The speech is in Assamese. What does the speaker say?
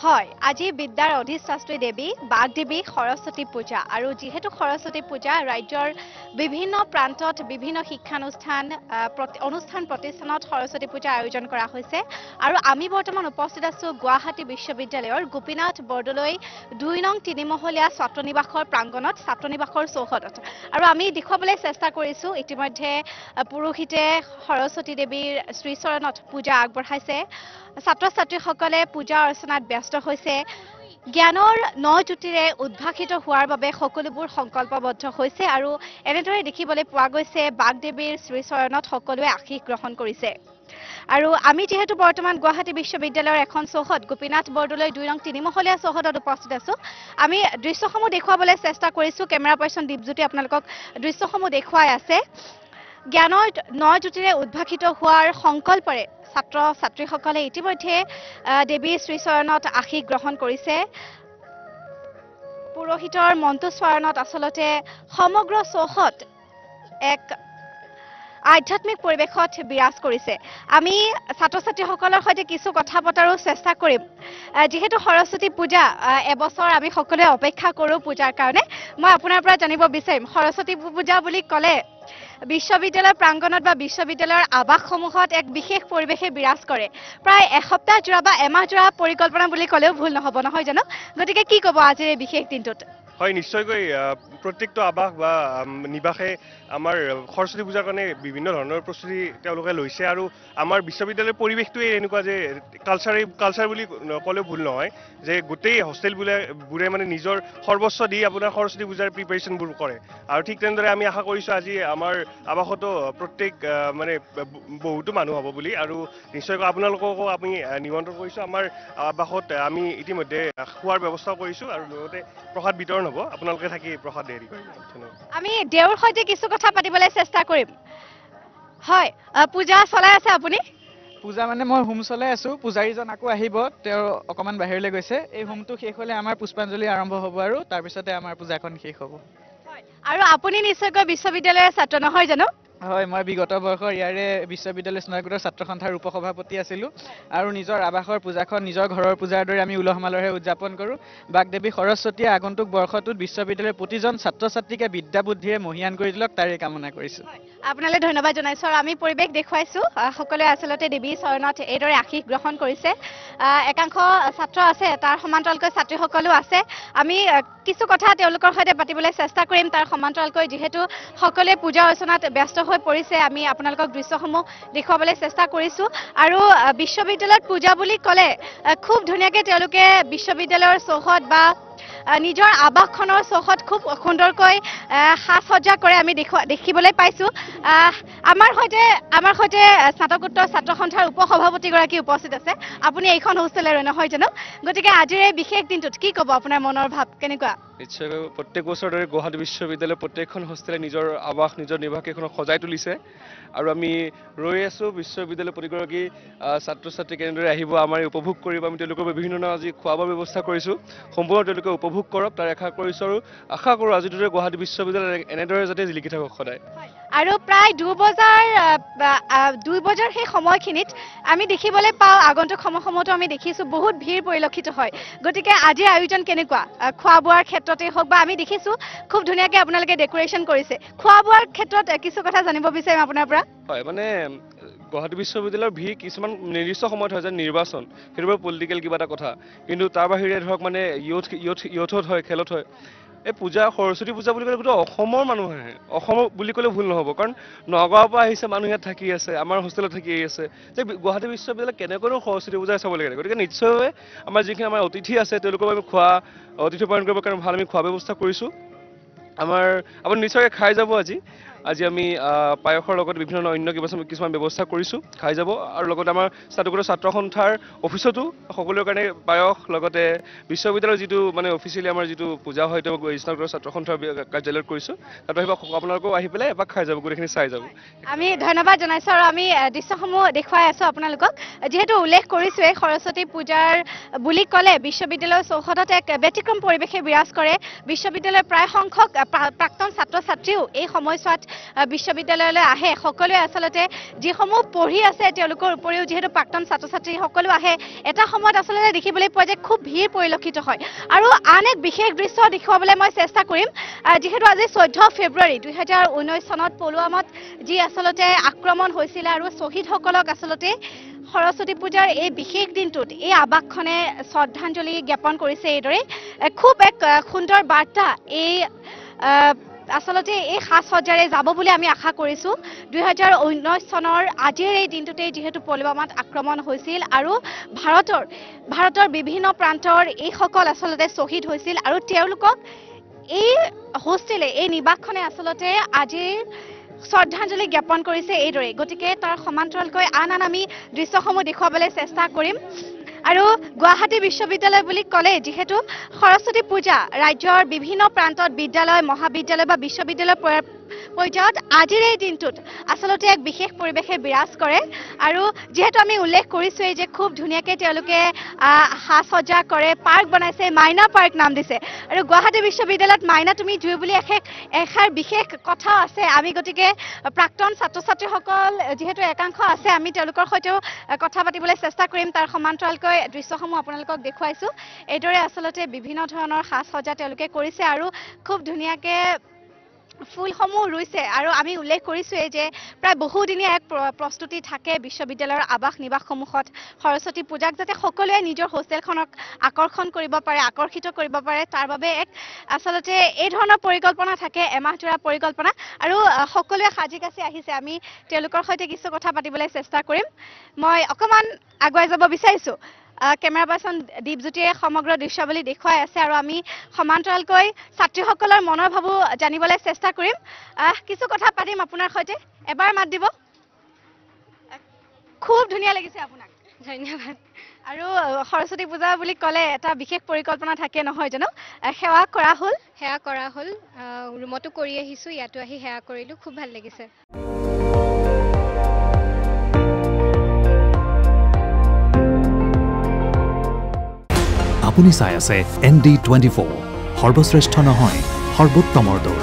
হয় আজি বিদ্যাৰ অধিষ্ঠাত্ৰী দেৱী বাগদেৱী সৰস্বতী পূজা আৰু যেহেতু সৰস্বতী পূজা ৰাজ্যৰ বিভিন্ন প্ৰান্তত বিভিন্ন শিক্ষানুষ্ঠান অনুষ্ঠান প্ৰতিষ্ঠানত সৰস্বতী পূজা আয়োজন কৰা হৈছে আৰু আমি বৰ্তমান উপস্থিত আছো গুৱাহাটী বিশ্ববিদ্যালয়ৰ গোপীনাথ বৰদলৈ ২ নং ৩ মহলীয়া ছাত্ৰনিবাসৰ প্ৰাংগণত ছাত্ৰনিবাসৰ চৌহদত আৰু আমি দেখুৱাবলৈ চেষ্টা কৰিছো ইতিমধ্যে পুৰোহিতে সৰস্বতী দেৱীৰ শ্ৰীচৰণত পূজা আগবঢ়াইছে ছাত্ৰ ছাত্ৰীসকলে পূজা অৰ্চনাত ব্যস্ত হৈছে জ্ঞানৰ নজুতিৰে উদ্ভাসিত হোৱাৰ বাবে সকলোবোৰ সংকল্পবদ্ধ হৈছে আৰু এনেদৰে দেখিবলৈ পোৱা গৈছে বাগদেৱীৰ শ্ৰীচৰণত সকলোৱে আশীষ গ্ৰহণ কৰিছে আৰু আমি যেহেতু বৰ্তমান গুৱাহাটী বিশ্ববিদ্যালয়ৰ এখন চৌহদ গোপীনাথ বৰদলৈ ২ নং ৩ মহলীয়া চৌহদত উপস্থিত আছো আমি দৃশ্যসমূহ দেখুৱাবলৈ চেষ্টা কৰিছো কেমেৰা পাৰ্চন দীপজ্যোতি আপোনালোকক দৃশ্যসমূহ দেখুৱাই আছে জ্ঞানৰ নজুতিৰে উদ্ভাসিত হোৱাৰ সংকল্পৰে ছাত্ৰ ছাত্ৰীসকলে ইতিমধ্যে দেৱীৰ শ্ৰীচৰণত আশীষ গ্ৰহণ কৰিছে পুৰোহিতৰ মন্ত্ৰস্বৰণত আচলতে সমগ্ৰ চৌহদ এক আধ্যাত্মিক পৰিৱেশত বিৰাজ কৰিছে আমি ছাত্ৰ ছাত্ৰীসকলৰ সৈতে কিছু কথা পতাৰো চেষ্টা কৰিম যেহেতু সৰস্বতী পূজা এবছৰ আমি সকলোৱে অপেক্ষা কৰোঁ পূজাৰ কাৰণে মই আপোনাৰ পৰা জানিব বিচাৰিম সৰস্বতী পূজা বুলি ক'লে বিশ্ববিদ্যালয়ৰ প্ৰাংগণত বা বিশ্ববিদ্যালয়ৰ আৱাসসমূহত এক বিশেষ পৰিৱেশে বিৰাজ কৰে প্ৰায় এসপ্তাহ জোৰা বা এমাহ জোৰা পৰিকল্পনা বুলি ক'লেও ভুল নহ'ব নহয় জানো গতিকে কি ক'ব আজিৰ এই বিশেষ দিনটোত হয় নিশ্চয়কৈ প্ৰত্যেকটো আৱাস বা নিবাসে আমাৰ সৰস্বতী পূজাৰ কাৰণে বিভিন্ন ধৰণৰ প্ৰস্তুতি তেওঁলোকে লৈছে আৰু আমাৰ বিশ্ববিদ্যালয়ৰ পৰিৱেশটোৱে এনেকুৱা যে কালচাৰ বুলি ক'লেও ভুল নহয় যে গোটেই হোষ্টেলবোৰে মানে নিজৰ সৰ্বস্ব দি আপোনাৰ সৰস্বতী পূজাৰ প্ৰিপেৰেশ্যনবোৰ কৰে আৰু ঠিক তেনেদৰে আমি আশা কৰিছোঁ আজি আমাৰ আৱাসতো প্ৰত্যেক মানে বহুতো মানুহ হ'ব বুলি আৰু নিশ্চয়কৈ আপোনালোককো আমি নিমন্ত্ৰণ কৰিছোঁ আমাৰ আৱাসত আমি ইতিমধ্যে খোৱাৰ ব্যৱস্থা কৰিছোঁ আৰু লগতে প্ৰসাদ বিতৰণ হ'ব আপোনালোকে থাকি প্ৰসাদ দেৰি কৰিব আমি দেওৰ সৈতে কিছু কথা পাতিবলৈ চেষ্টা কৰিম হয় পূজা চলাই আছে আপুনি পূজা মানে মই হোম চলাই আছো পূজাৰীজন আকৌ আহিব তেওঁ অকমান বাহিৰলৈ গৈছে এই হোমটো শেষ হ'লে আমাৰ পুষ্পাঞ্জলি আৰম্ভ হ'ব আৰু তাৰ পিছতে আমাৰ পূজাখন শেষ হ'ব আৰু আপুনি নিশ্চয়কৈ বিশ্ববিদ্যালয়ৰ ছাত্ৰ নহয় জানো হয় মই বিগত বৰ্ষৰ ইয়াৰে বিশ্ববিদ্যালয় স্নাতকোত্তৰ ছাত্ৰ সন্থাৰ উপসভাপতি আছিলোঁ আৰু নিজৰ আৱাসৰ পূজাখন নিজৰ ঘৰৰ পূজাৰ দৰে আমি উলহ মালহেৰে উদযাপন কৰোঁ বাগদেৱী সৰস্বতীয়ে আগন্তুক বৰ্ষটোত বিশ্ববিদ্যালয়ৰ প্ৰতিজন ছাত্ৰ ছাত্ৰীকে বিদ্যা বুদ্ধিৰে মহিয়ান কৰি তোলক তাৰে কামনা কৰিছোঁ আপোনালৈ ধন্যবাদ জনাইছোঁ আৰু আমি পৰিৱেশ দেখুৱাইছোঁ সকলোৱে আচলতে দেৱীৰ চৰণত এইদৰে আশীষ গ্ৰহণ কৰিছে একাংশ ছাত্ৰ আছে তাৰ সমান্তৰালকৈ ছাত্ৰীসকলো আছে আমি কিছু কথা তেওঁলোকৰ সৈতে পাতিবলৈ চেষ্টা কৰিম তাৰ সমান্তৰালকৈ যিহেতু সকলোৱে পূজা অৰ্চনাত ব্যস্ত হৈ পৰিছে আমি আপোনালোকক দৃশ্যসমূহ দেখুৱাবলৈ চেষ্টা কৰিছোঁ আৰু বিশ্ববিদ্যালয়ত পূজা বুলি ক'লে খুব ধুনীয়াকৈ তেওঁলোকে বিশ্ববিদ্যালয়ৰ চৌহদ বা নিজৰ আৱাসখনৰ চৌহদ খুব সুন্দৰকৈ সাজ সজ্জা কৰে আমি দেখিবলৈ পাইছোঁ আমাৰ সৈতে স্নাতকোত্তৰ ছাত্ৰ সন্থাৰ উপসভাপতিগৰাকী উপস্থিত আছে আপুনি এইখন হোষ্টেলৰে নহয় জানো গতিকে আজিৰ এই বিশেষ দিনটোত কি ক'ব আপোনাৰ মনৰ ভাৱ কেনেকুৱা নিশ্চয়কৈ প্ৰত্যেক বছৰৰ দৰে গুৱাহাটী বিশ্ববিদ্যালয়ৰ প্ৰত্যেকখন হোষ্টেলে নিজৰ আৱাস নিজৰ নিবাসকেইখনক সজাই তুলিছে আৰু আমি ৰৈ আছোঁ বিশ্ববিদ্যালয়ৰ প্ৰতিগৰাকী ছাত্ৰ ছাত্ৰী কেনেদৰে আহিব আমাৰ উপভোগ কৰিব আমি তেওঁলোকৰ বিভিন্ন ধৰণৰ আজি খোৱা বোৱাৰ ব্যৱস্থা কৰিছোঁ সম্পূৰ্ণ তেওঁলোকে উপভোগ কৰক তাৰ আশা কৰিছোঁ আৰু আশা কৰোঁ আজিৰ দৰে গুৱাহাটী বিশ্ববিদ্যালয় এনেদৰে যাতে জিলিকি থাকক সদায় আৰু প্ৰায় 2 বজাৰ সেই সময়খিনিত আমি দেখিবলৈ পাওঁ আগন্তুক সময়সমূহতো আমি দেখিছোঁ বহুত ভিৰ পৰিলক্ষিত হয় গতিকে আজিৰ আয়োজন কেনেকুৱা খোৱা বোৱাৰ ক্ষেত্ৰতে হওক বা আমি দেখিছোঁ খুব ধুনীয়াকৈ আপোনালোকে ডেকোৰেশ্যন কৰিছে খোৱা বোৱাৰ ক্ষেত্ৰত কিছু কথা জানিব বিচাৰিম আপোনাৰ পৰা হয় মানে গুৱাহাটী বিশ্ববিদ্যালয়ৰ ভিৰ কিছুমান নিৰ্দিষ্ট সময়ত হয় যে নিৰ্বাচন সেইটো বাৰু পলিটিকেল কিবা এটা কথা কিন্তু তাৰ বাহিৰে ধৰক মানে ইয়থত হয় খেলত হয় এই পূজা সৰস্বতী পূজা বুলি ক'লে গোটেই অসমৰ মানুহ আহে অসমৰ বুলি ক'লে ভুল নহ'ব কাৰণ নগাঁৱৰ পৰা আহিছে মানুহ ইয়াত থাকি আছে আমাৰ হোষ্টেলত থাকি আছে যে গুৱাহাটী বিশ্ববিদ্যালয় কেনেকৈনো সৰস্বতী পূজা চাব লাগে গতিকে নিশ্চয়ভাৱে আমাৰ যিখিনি আমাৰ অতিথি আছে তেওঁলোকৰ আমি অতিথি পালন কৰিবৰ কাৰণে ভাল আমি খোৱা ব্যৱস্থা কৰিছোঁ আপুনি নিশ্চয়কৈ খাই যাব আজি আমি পায়সৰ লগত বিভিন্ন অন্য কিছুমান ব্যৱস্থা কৰিছোঁ খাই যাব আৰু লগতে আমাৰ স্নাতকোত্তৰ ছাত্ৰ সন্থাৰ অফিচতো সকলোৰে কাৰণে পায়স লগতে বিশ্ববিদ্যালয়ৰ যিটো মানে অফিচিয়েলি আমাৰ যিটো পূজা হয় তেওঁ স্নাতকোত্তৰ ছাত্ৰ সন্থাৰ কাৰ্যালয়ত কৰিছোঁ তাত আহিব আপোনালোকেও আহি পেলাই এপাক খাই যাব গোটেইখিনি চাই যাব আমি ধন্যবাদ জনাইছোঁ আৰু আমি দৃশ্যসমূহ দেখুৱাই আছোঁ আপোনালোকক যিহেতু উল্লেখ কৰিছোঁৱেই সৰস্বতী পূজাৰ বুলি ক'লে বিশ্ববিদ্যালয়ৰ চৌহদত এক ব্যতিক্ৰম পৰিৱেশে বিৰাজ কৰে বিশ্ববিদ্যালয়ৰ প্ৰায় সংখ্যক প্ৰাক্তন ছাত্ৰ ছাত্ৰীও এই সময়ছোৱাত বিশ্ববিদ্যালয়লৈ আহে সকলোৱে আচলতে যিসমূহ পঢ়ি আছে তেওঁলোকৰ উপৰিও যিহেতু প্ৰাক্তন ছাত্ৰ ছাত্ৰী সকলো আহে এটা সময়ত আচলতে দেখিবলৈ পোৱা যায় খুব ভিৰ পৰিলক্ষিত হয় আৰু আন এক বিশেষ দৃশ্য দেখুৱাবলৈ মই চেষ্টা কৰিম যিহেতু আজি 14 ফেব্ৰুৱাৰী 2019 চনত পুলৱামাত যি আচলতে আক্ৰমণ হৈছিল আৰু শ্বহীদসকলক আচলতে সৰস্বতী পূজাৰ এই বিশেষ দিনটোত এই আৱাসখনে শ্ৰদ্ধাঞ্জলি জ্ঞাপন কৰিছে এইদৰে খুব এক সুন্দৰ বাৰ্তা এই আচলতে এই সাজসজ্জাৰে যাব বুলি আমি আশা কৰিছো 2019 চনৰ আজিৰ এই দিনটোতে যিহেতু পুলৱামাত আক্ৰমণ হৈছিল আৰু ভাৰতৰ বিভিন্ন প্ৰান্তৰ এইসকল আচলতে শ্বহীদ হৈছিল আৰু তেওঁলোকক এই হোষ্টেলে এই নিবাসখনে আচলতে আজিৰ শ্ৰদ্ধাঞ্জলি জ্ঞাপন কৰিছে এইদৰে গতিকে তাৰ সমান্তৰালকৈ আন আমি দৃশ্যসমূহ দেখুৱাবলৈ চেষ্টা কৰিম আৰু গুৱাহাটী বিশ্ববিদ্যালয় বুলি ক'লে যিহেতু সৰস্বতী পূজা ৰাজ্যৰ বিভিন্ন প্ৰান্তত বিদ্যালয় মহাবিদ্যালয় বা বিশ্ববিদ্যালয় পৰ্যায়ত আজিৰ এই দিনটোত আচলতে এক বিশেষ পৰিৱেশে বিৰাজ কৰে আৰু যেহেতু আমি উল্লেখ কৰিছোৱেই যে খুব ধুনীয়াকৈ তেওঁলোকে সাজসজ্জা কৰে পাৰ্ক বনাইছে মাইনা পাৰ্ক নাম দিছে আৰু গুৱাহাটী বিশ্ববিদ্যালয়ত মাইনা তুমি জুই বুলি এষাৰ বিশেষ কথা আছে আমি গতিকে প্ৰাক্তন ছাত্ৰ ছাত্ৰীসকল যিহেতু একাংশ আছে আমি তেওঁলোকৰ সৈতেও কথা পাতিবলৈ চেষ্টা কৰিম তাৰ সমান্তৰালকৈ দৃশ্যসমূহ আপোনালোকক দেখুৱাইছো এইদৰে আচলতে বিভিন্ন ধৰণৰ সাজসজ্জা তেওঁলোকে কৰিছে আৰু খুব ধুনীয়াকৈ ফুলসমূহ ৰুইছে আৰু আমি উল্লেখ কৰিছোৱেই যে প্ৰায় বহুদিনীয়া এক প্ৰস্তুতি থাকে বিশ্ববিদ্যালয়ৰ আৱাস নিবাসসমূহত সৰস্বতী পূজাক যাতে সকলোৱে নিজৰ হোষ্টেলখনক আকৰ্ষিত কৰিব পাৰে তাৰ বাবে এক আচলতে এই ধৰণৰ পৰিকল্পনা থাকে এমাহজোৰা পৰিকল্পনা আৰু সকলোৱে সাজি কাচি আহিছে আমি তেওঁলোকৰ সৈতে কিছু কথা পাতিবলৈ চেষ্টা কৰিম মই অকমান আগুৱাই যাব বিচাৰিছো কেমেৰা পাৰ্চন দীপজ্যোতিয়ে সমগ্ৰ দৃশ্যাৱলী দেখুৱাই আছে আৰু আমি সমান্তৰালকৈ ছাত্ৰীসকলৰ মনৰ ভাবো জানিবলৈ চেষ্টা কৰিম কিছু কথা পাতিম আপোনাৰ সৈতে এবাৰ মাত দিব খুব ধুনীয়া লাগিছে আপোনাক ধন্যবাদ আৰু সৰস্বতী পূজা বুলি ক'লে এটা বিশেষ পৰিকল্পনা থাকে নহয় জানো সেৱা কৰা হ'ল ৰুমতো কৰি আহিছো ইয়াতো আহি সেৱা কৰিলো খুব ভাল লাগিছে আপুনি চাই আছে ND24 সৰ্বশ্ৰেষ্ঠ নহয় সৰ্বোত্তমৰ দৌৰ